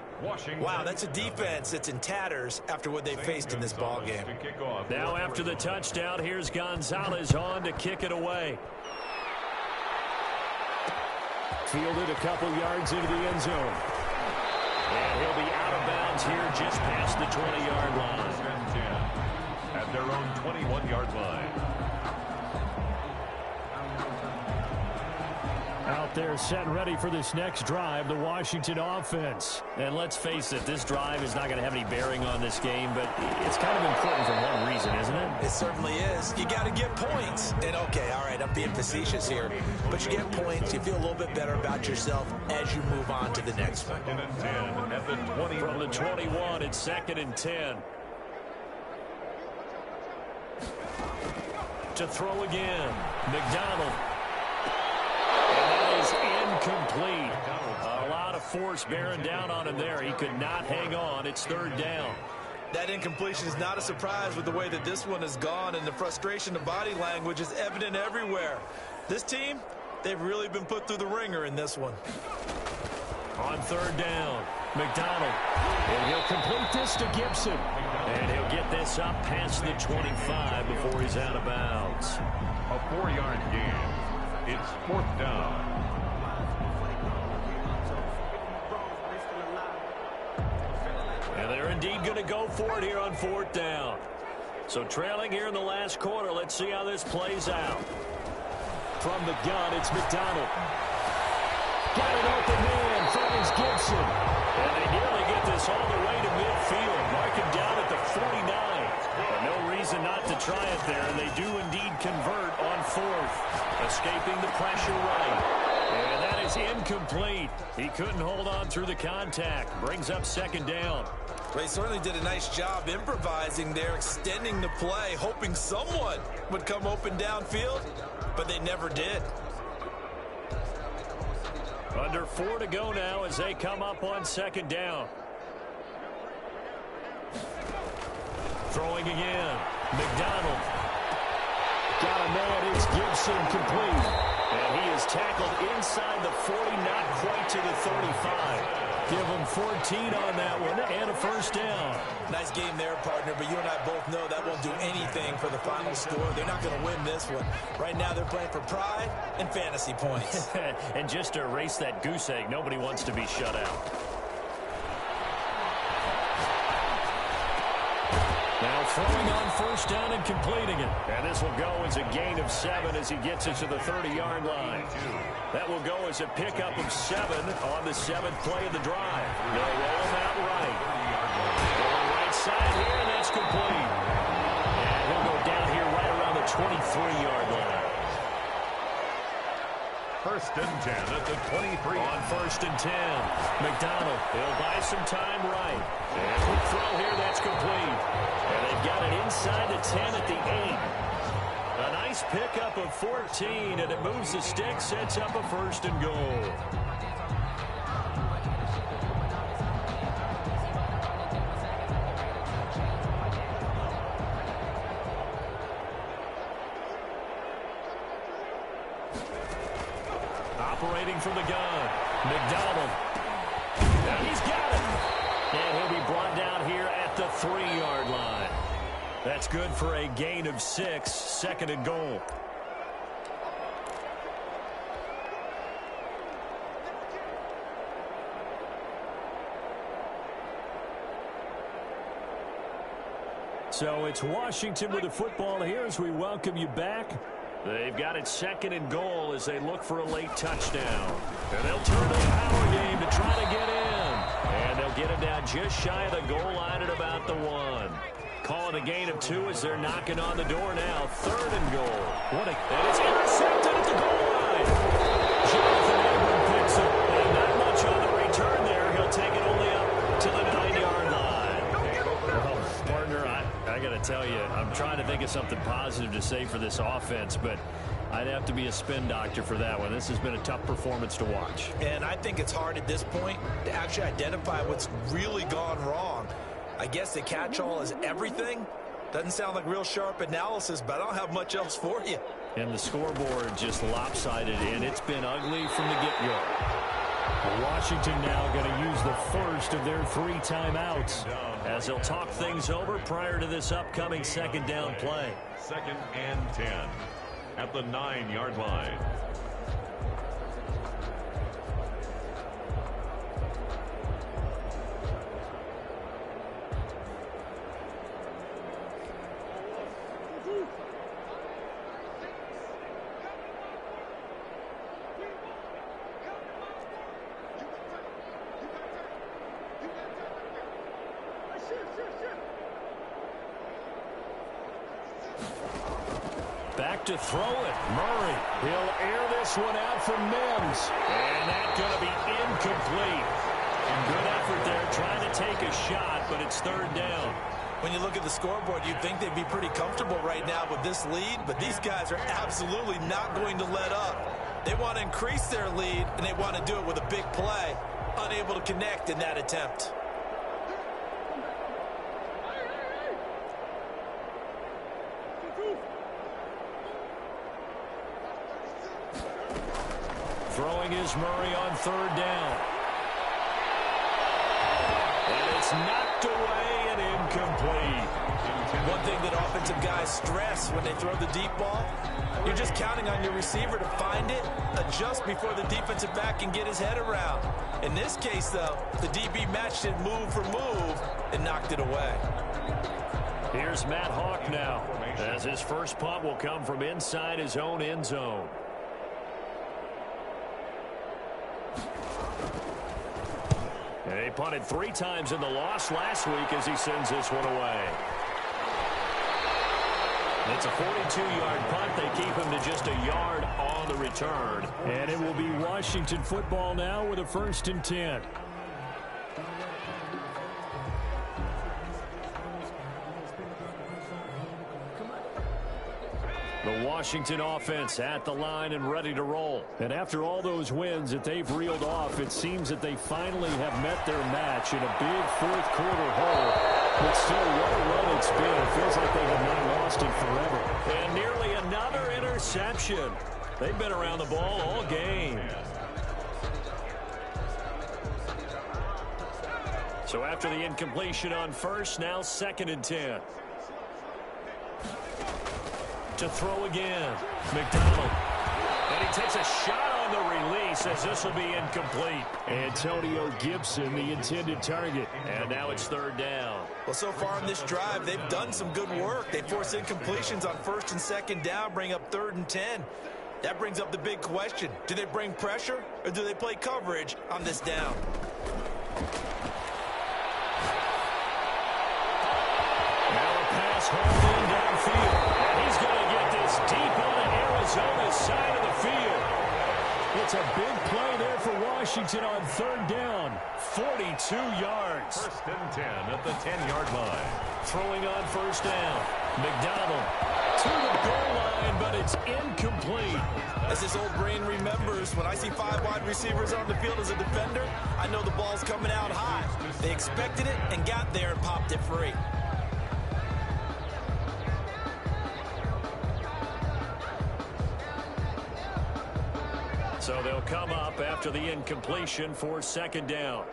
wow, that's a defense that's in tatters after what they faced in this ball game. Now after the touchdown, here's Gonzalez on to kick it away. Fielded a couple yards into the end zone. And he'll be out of bounds here just past the 20-yard line. First and 10 at their own 21-yard line. Out there set and ready for this next drive, the Washington offense. And let's face it, this drive is not going to have any bearing on this game, but it's kind of important for one reason, isn't it? It certainly is. You got to get points. And, okay, all right, I'm being facetious here. But you get points, you feel a little bit better about yourself as you move on to the next one. Second and 10 at the 20. From the 21, it's second and 10. To throw again, McDonald. Incomplete. A lot of force bearing down on him there. He could not hang on. It's third down. That incompletion is not a surprise with the way that this one has gone, and the frustration of body language is evident everywhere. This team, they've really been put through the ringer in this one. On third down, McDonald. And he'll complete this to Gibson. And he'll get this up past the 25 before he's out of bounds. A 4-yard gain. It's fourth down. And they're indeed going to go for it here on fourth down. So trailing here in the last quarter. Let's see how this plays out. From the gun, it's McDonald. Got an open man, finds Gibson. And they nearly get this all the way to midfield. Mark him down at the 49. But no reason not to try it there. And they do indeed convert on fourth. Escaping the pressure right. And that is incomplete. He couldn't hold on through the contact. Brings up second down. Well, he certainly did a nice job improvising there, extending the play, hoping someone would come open downfield, but they never did. Under 4 to go now as they come up on second down. Throwing again. McDonald. Got a man. It's Gibson complete. And he is tackled inside the 40, not quite to the 35. Give him 14 on that one and a first down. Nice game there, partner, but you and I both know that won't do anything for the final score. They're not going to win this one. Right now they're playing for pride and fantasy points. And just to erase that goose egg, nobody wants to be shut out. Now throwing on first down and completing it. And this will go as a gain of 7 as he gets it to the 30-yard line. That will go as a pickup of 7 on the 7th play of the drive. They'll roll him out right. Going right side here, and that's complete. And he'll go down here right around the 23-yard line. First and 10 at the 23. On first and 10, McDonald. He'll buy some time right. And quick throw here, that's complete. And they've got it inside the 10 at the 8. A nice pickup of 14, and it moves the stick, sets up a first and goal. Operating from the gun, McDonald. Now he's got it. And he'll be brought down here at the 3-yard line. That's good for a gain of 6, second and goal. So it's Washington with the football here as we welcome you back. They've got it second and goal as they look for a late touchdown. And they'll turn to the power game to try to get in. And they'll get him down just shy of the goal line at about the 1. Call it a gain of 2 as they're knocking on the door now. Third and goal. And it's intercepted at the goal line. Jonathan Abram picks it. And not much on the return there. He'll take it only up to the 9-yard line. Well, partner, I got to tell you, I'm trying to think of something positive to say for this offense, but I'd have to be a spin doctor for that one. This has been a tough performance to watch. And I think it's hard at this point to actually identify what's really gone wrong. I guess the catch-all is everything. Doesn't sound like real sharp analysis, but I don't have much else for you. And the scoreboard just lopsided, and it's been ugly from the get-go. Washington now going to use the first of their 3 timeouts as they'll talk things over prior to this upcoming second down play. Second and 10 at the 9-yard line. to throw it. Murray. He'll air this one out for Mims. And that's going to be incomplete. Good effort there trying to take a shot, but it's third down. When you look at the scoreboard, you'd think they'd be pretty comfortable right now with this lead, but these guys are absolutely not going to let up. They want to increase their lead, and they want to do it with a big play. Unable to connect in that attempt. Throwing is Murray on third down. And it's knocked away and incomplete. One thing that offensive guys stress when they throw the deep ball, you're just counting on your receiver to find it, adjust before the defensive back can get his head around. In this case, though, the DB matched it move for move and knocked it away. Here's Matt Hawk now, as his first punt will come from inside his own end zone. And he punted 3 times in the loss last week as he sends this one away. It's a 42-yard punt. They keep him to just a yard on the return. And it will be Washington football now with a 1st and 10. The Washington offense at the line and ready to roll. And after all those wins that they've reeled off, it seems that they finally have met their match in a big fourth-quarter hole. But still, what a run it's been. It feels like they have not lost it forever. And nearly another interception. They've been around the ball all game. So after the incompletion on first, now 2nd and 10. To throw again. McDonald. And he takes a shot on the release as this will be incomplete. Antonio Gibson, the intended target. And now it's 3rd down. Well, so far in this drive, they've done some good work. They force incompletions on 1st and 2nd down, bring up 3rd and 10. That brings up the big question. Do they bring pressure or do they play coverage on this down? Now a pass hauled in downfield. And he's going to get this deep on the Arizona's side of the field. It's a big play there for Washington on 3rd down. 42 yards. 1st and 10 at the 10-yard line. Throwing on 1st down. McDonald to the goal line, but it's incomplete. As this old brain remembers, when I see 5 wide receivers on the field as a defender, I know the ball's coming out high. They expected it and got there and popped it free. So they'll come up after the incompletion for 2nd down.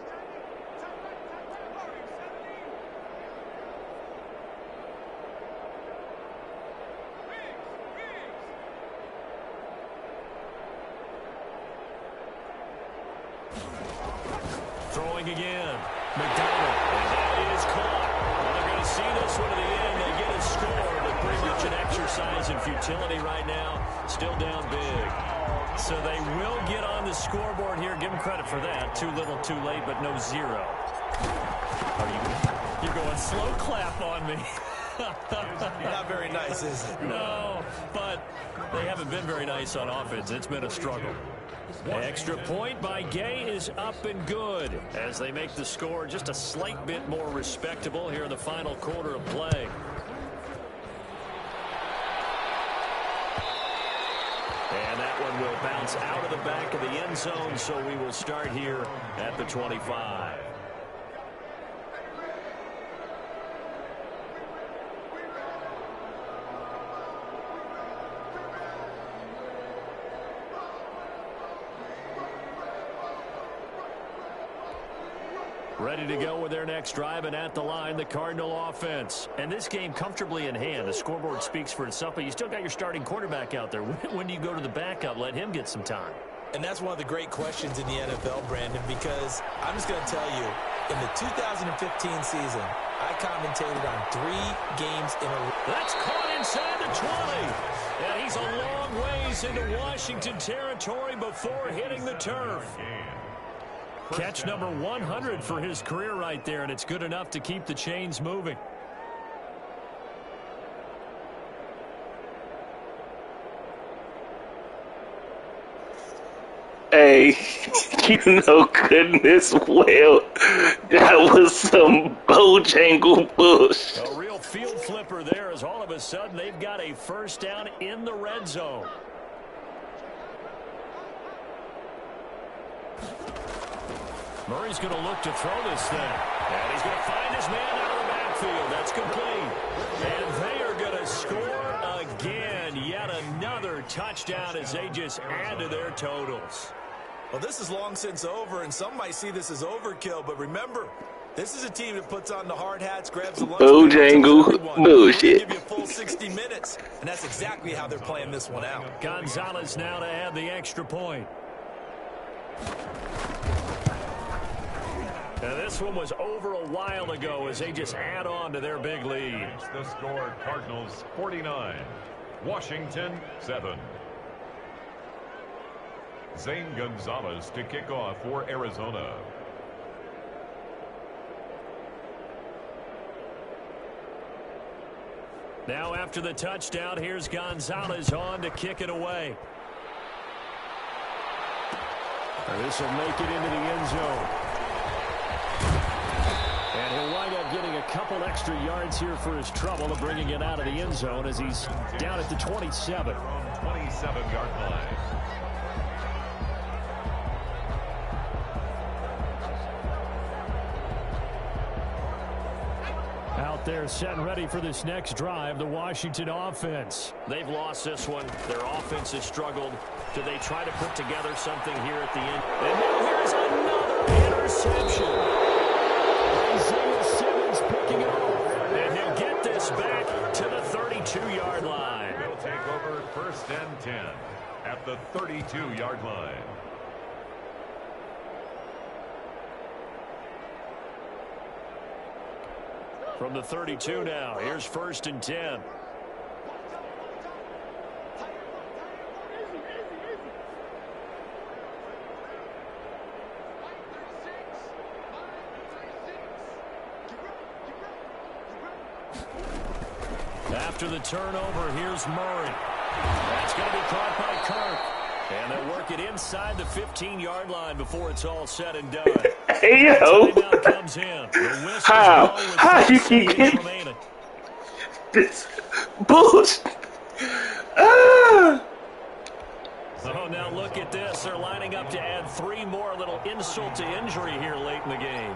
Throwing again. McDonald. And that is caught. Well, they're going to see this one to the end. They get it scored. They're pretty much an exercise in futility right now. Still down big. So they will get on the scoreboard here. Give them credit for that. Too little, too late, but no 0. You're going slow clap on me. Not very nice, is it? No, but they haven't been very nice on offense. It's been a struggle. Extra point by Gay is up and good as they make the score just a slight bit more respectable here in the final quarter of play. And that one will bounce out of the back of the end zone, so we will start here at the 25. Ready to go with their next drive, and at the line, the Cardinal offense. And this game comfortably in hand. The scoreboard speaks for itself, but you still got your starting quarterback out there. When do you go to the backup? Let him get some time. And that's one of the great questions in the NFL, Brandon, because I'm just going to tell you, in the 2015 season, I commentated on 3 games in a row. That's caught inside the 20. And he's a long ways into Washington territory before hitting the turf. Catch number 100 for his career right there, and it's good enough to keep the chains moving. Hey, you know goodness well that was some Bojangle Bush. A real field flipper there as all of a sudden they've got a first down in the red zone. Murray's going to look to throw this thing. And he's going to find his man out of the backfield. That's complete. And they are going to score again. Yet another touchdown as they just add to their totals. Well, this is long since over, and some might see this as overkill. But remember, this is a team that puts on the hard hats, grabs the lunch. Bojangle bullshit. Give you a full 60 minutes, and that's exactly how they're playing this one out. Gonzalez now to add the extra point. Now this one was over a while ago as they just add on to their big lead. The score, Cardinals 49, Washington 7. Zane Gonzalez to kick off for Arizona. Now after the touchdown, here's Gonzalez on to kick it away. This will make it into the end zone. And he'll wind up getting a couple extra yards here for his trouble of bringing it out of the end zone as he's down at the 27. 27-yard line. Out there set and ready for this next drive, the Washington offense. They've lost this one. Their offense has struggled. Do they try to put together something here at the end? And now here's another interception. Isaiah Simmons picking it off. And he'll get this back to the 32-yard line. We'll take over 1st and 10 at the 32-yard line. From the 32 now, here's 1st and 10. After the turnover, here's Murray. That's going to be caught by Kirk. And they'll work it inside the 15-yard line before it's all said and done. Hey, yo. Comes in. How you keep getting this bullshit? Ah. Oh, now look at this. They're lining up to add 3 more. A little insult to injury here late in the game.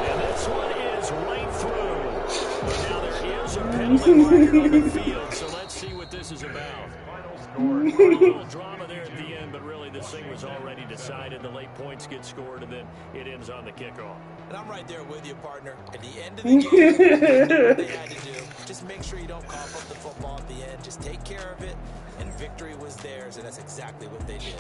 And this one is right through. But now there is a penalty marker on the field, so let's see what this is about. A little drama there at the end, but really this thing was already decided. The late points get scored, and then it ends on the kickoff. And I'm right there with you, partner. At the end of the game, they did what they had to do. Just make sure you don't cough up the football at the end. Just take care of it, and victory was theirs, and that's exactly what they did.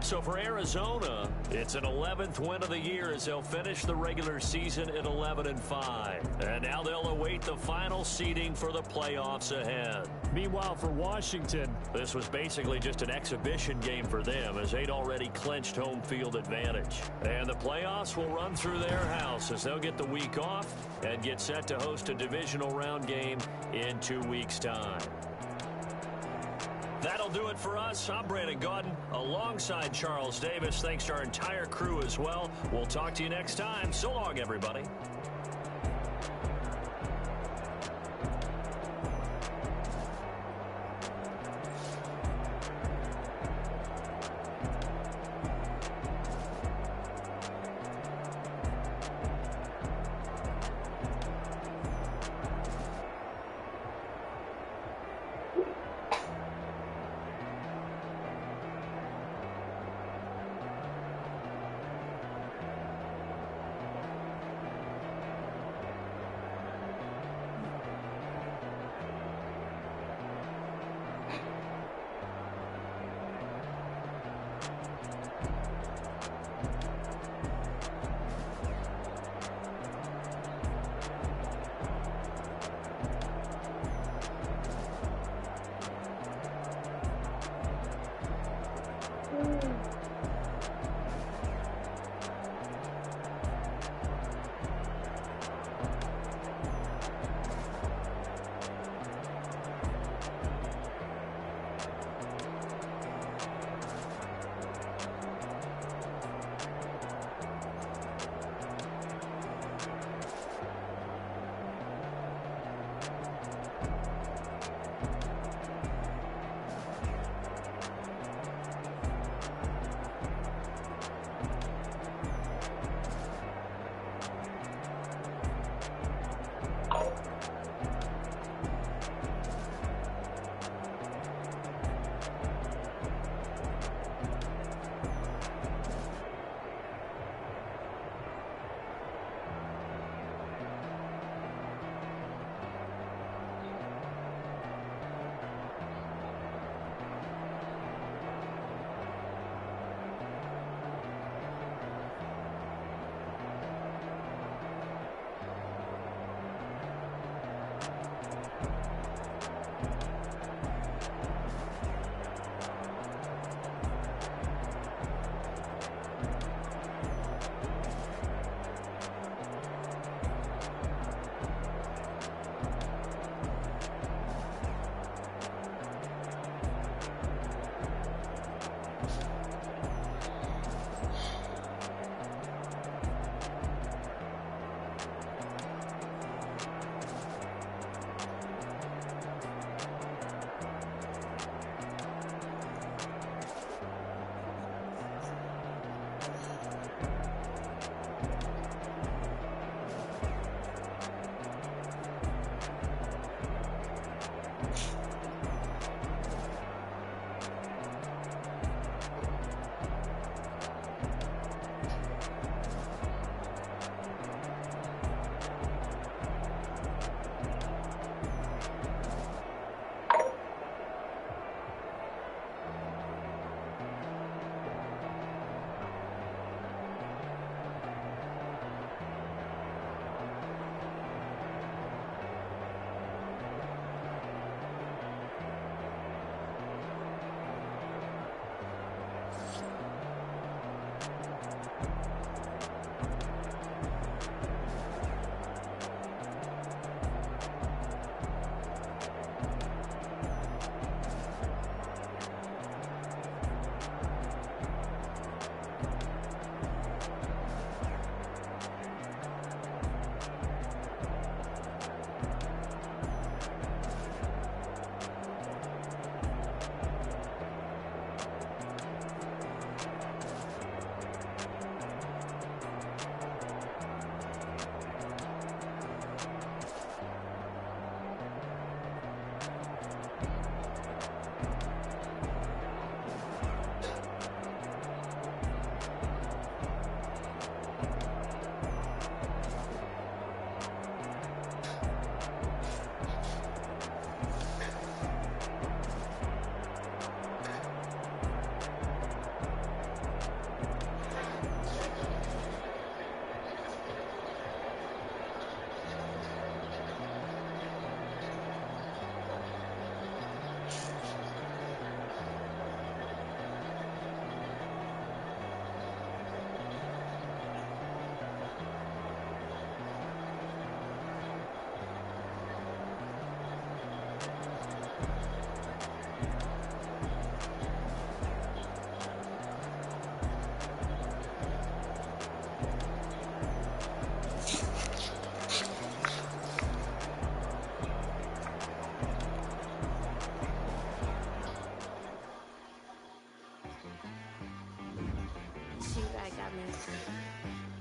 So for Arizona, it's an 11th win of the year as they'll finish the regular season at 11-5. And now they'll await the final seeding for the playoffs ahead. Meanwhile, for Washington, this was basically just an exhibition game for them as they'd already clinched home field advantage. And the playoffs will run through their house as they'll get the week off and get set to host a divisional round game in 2 weeks' time. That'll do it for us. I'm Brandon Gaudin alongside Charles Davis. Thanks to our entire crew as well. We'll talk to you next time. So long, everybody. Shoot, I got me.